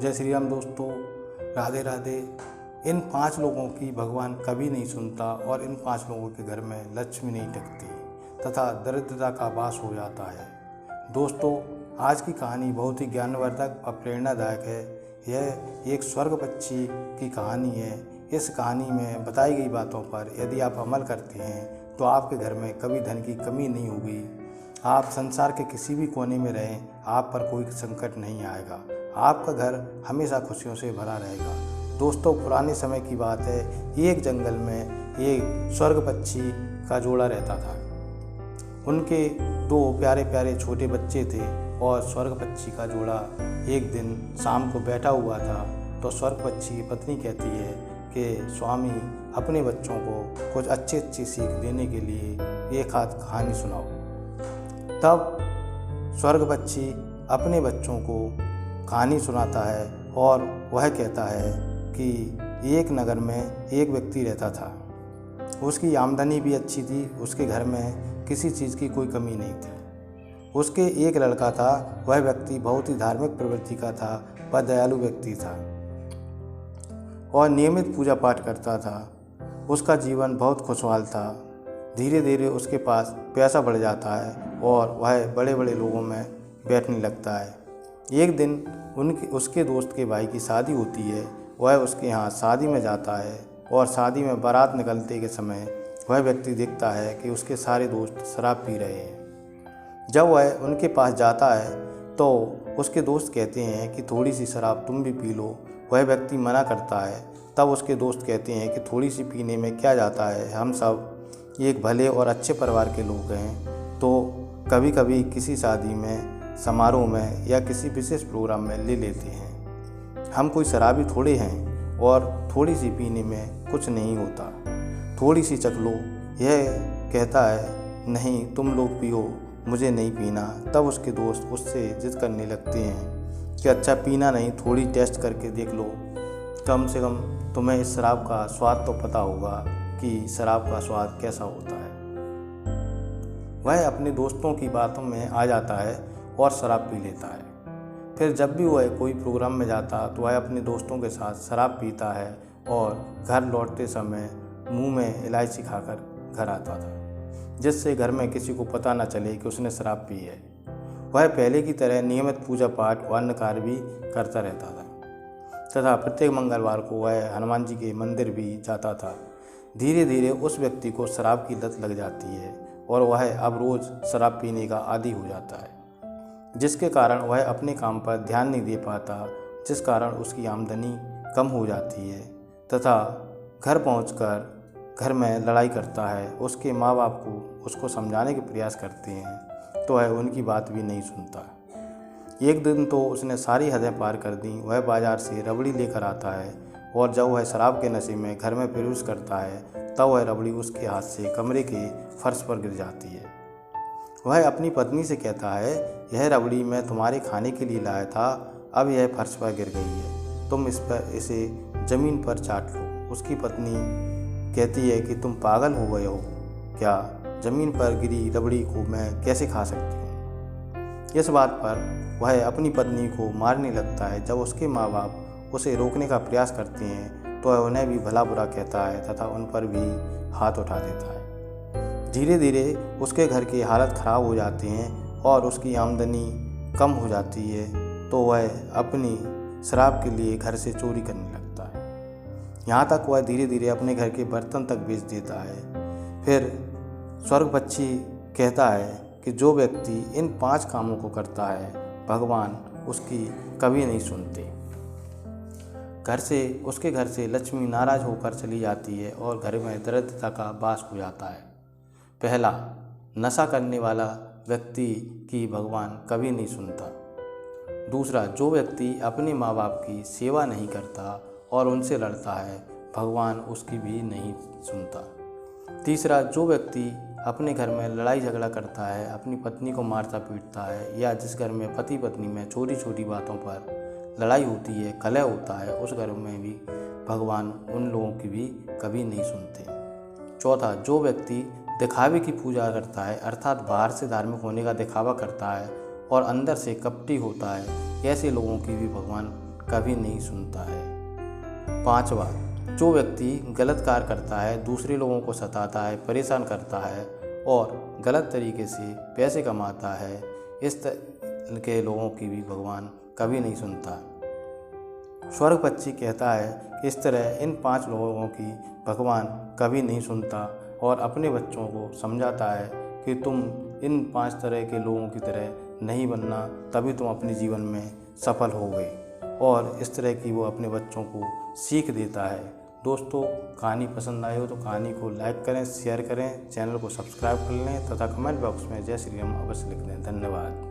जय श्री राम दोस्तों, राधे राधे। इन 5 लोगों की भगवान कभी नहीं सुनता और इन 5 लोगों के घर में लक्ष्मी नहीं टकती तथा दरिद्रता का वास हो जाता है। दोस्तों, आज की कहानी बहुत ही ज्ञानवर्धक और प्रेरणादायक है। यह एक स्वर्ग पक्षी की कहानी है। इस कहानी में बताई गई बातों पर यदि आप अमल करते हैं तो आपके घर में कभी धन की कमी नहीं होगी। आप संसार के किसी भी कोने में रहें, आप पर कोई संकट नहीं आएगा। आपका घर हमेशा खुशियों से भरा रहेगा। दोस्तों, पुराने समय की बात है। एक जंगल में एक स्वर्ग पक्षी का जोड़ा रहता था। उनके 2 प्यारे प्यारे छोटे बच्चे थे और स्वर्ग पक्षी का जोड़ा एक दिन शाम को बैठा हुआ था तो स्वर्ग पक्षी की पत्नी कहती है कि स्वामी, अपने बच्चों को कुछ अच्छी सीख देने के लिए एक आध कहानी सुनाओ। तब स्वर्ग पक्षी अपने बच्चों को कहानी सुनाता है और वह कहता है कि एक नगर में एक व्यक्ति रहता था। उसकी आमदनी भी अच्छी थी, उसके घर में किसी चीज़ की कोई कमी नहीं थी। उसके एक लड़का था। वह व्यक्ति बहुत ही धार्मिक प्रवृत्ति का था, वह दयालु व्यक्ति था और नियमित पूजा पाठ करता था। उसका जीवन बहुत खुशहाल था। धीरे धीरे उसके पास पैसा बढ़ जाता है और वह बड़े बड़े लोगों में बैठने लगता है। एक दिन उसके दोस्त के भाई की शादी होती है। वह उसके यहाँ शादी में जाता है और शादी में बारात निकलते के समय वह व्यक्ति देखता है कि उसके सारे दोस्त शराब पी रहे हैं। जब वह उनके पास जाता है तो उसके दोस्त कहते हैं कि थोड़ी सी शराब तुम भी पी लो। वह व्यक्ति मना करता है। तब उसके दोस्त कहते हैं कि थोड़ी सी पीने में क्या जाता है, हम सब एक भले और अच्छे परिवार के लोग हैं, तो कभी कभी किसी शादी में, समारोह में या किसी विशेष प्रोग्राम में ले लेते हैं। हम कोई शराबी थोड़े हैं और थोड़ी सी पीने में कुछ नहीं होता, थोड़ी सी चख लो। यह कहता है नहीं, तुम लोग पियो, मुझे नहीं पीना। तब उसके दोस्त उससे जिद करने लगते हैं कि अच्छा, पीना नहीं, थोड़ी टेस्ट करके देख लो, कम से कम तुम्हें इस शराब का स्वाद तो पता होगा कि शराब का स्वाद कैसा होता है। वह अपने दोस्तों की बातों में आ जाता है और शराब पी लेता है। फिर जब भी वह कोई प्रोग्राम में जाता तो वह अपने दोस्तों के साथ शराब पीता है और घर लौटते समय मुंह में इलायची खाकर घर आता था, जिससे घर में किसी को पता न चले कि उसने शराब पी है। वह पहले की तरह नियमित पूजा पाठ व अन्य कार्य भी करता रहता था तथा प्रत्येक मंगलवार को वह हनुमान जी के मंदिर भी जाता था। धीरे धीरे उस व्यक्ति को शराब की लत लग जाती है और वह अब रोज़ शराब पीने का आदी हो जाता है, जिसके कारण वह अपने काम पर ध्यान नहीं दे पाता, जिस कारण उसकी आमदनी कम हो जाती है तथा घर पहुंचकर घर में लड़ाई करता है। उसके माँ बाप को उसको समझाने के प्रयास करते हैं तो वह उनकी बात भी नहीं सुनता। एक दिन तो उसने सारी हदें पार कर दी। वह बाज़ार से रबड़ी लेकर आता है और जब वह शराब के नशे में घर में प्रवेश करता है तब वह रबड़ी उसके हाथ से कमरे के फर्श पर गिर जाती है। वह अपनी पत्नी से कहता है, यह रबड़ी मैं तुम्हारे खाने के लिए लाया था, अब यह फर्श पर गिर गई है, तुम इसे ज़मीन पर चाट लो। उसकी पत्नी कहती है कि तुम पागल हो गए हो क्या, ज़मीन पर गिरी रबड़ी को मैं कैसे खा सकती हूँ। इस बात पर वह अपनी पत्नी को मारने लगता है। जब उसके माँ बाप उसे रोकने का प्रयास करते हैं तो वह उन्हें भी भला बुरा कहता है तथा उन पर भी हाथ उठा देता है। धीरे धीरे उसके घर की हालत ख़राब हो जाती हैं और उसकी आमदनी कम हो जाती है तो वह अपनी शराब के लिए घर से चोरी करने लगता है। यहाँ तक वह धीरे धीरे अपने घर के बर्तन तक बेच देता है। फिर स्वर्ग पक्षी कहता है कि जो व्यक्ति इन 5 कामों को करता है, भगवान उसकी कभी नहीं सुनते। उसके घर से लक्ष्मी नाराज होकर चली जाती है और घर में दरिद्रता का वास हो जाता है। पहला, नशा करने वाला व्यक्ति की भगवान कभी नहीं सुनता। दूसरा, जो व्यक्ति अपने माँ बाप की सेवा नहीं करता और उनसे लड़ता है, भगवान उसकी भी नहीं सुनता। तीसरा, जो व्यक्ति अपने घर में लड़ाई झगड़ा करता है, अपनी पत्नी को मारता पीटता है या जिस घर में पति पत्नी में छोटी छोटी बातों पर लड़ाई होती है, कलह होता है, उस घर में भी भगवान उन लोगों की भी कभी नहीं सुनते। चौथा, जो व्यक्ति दिखावे की पूजा करता है, अर्थात बाहर से धार्मिक होने का दिखावा करता है और अंदर से कपटी होता है, ऐसे लोगों की भी भगवान कभी नहीं सुनता है। 5वां, जो व्यक्ति गलत कार्य करता है, दूसरे लोगों को सताता है, परेशान करता है और गलत तरीके से पैसे कमाता है, इस तरह के लोगों की भी भगवान कभी नहीं सुनता। स्वर्ग पक्षी कहता है कि इस तरह इन 5 लोगों की भगवान कभी नहीं सुनता और अपने बच्चों को समझाता है कि तुम इन 5 तरह के लोगों की तरह नहीं बनना, तभी तुम अपने जीवन में सफल होगे। और इस तरह की वो अपने बच्चों को सीख देता है। दोस्तों, कहानी पसंद आई हो तो कहानी को लाइक करें, शेयर करें, चैनल को सब्सक्राइब कर लें तथा कमेंट बॉक्स में जय श्री राम अवश्य लिख दें। धन्यवाद।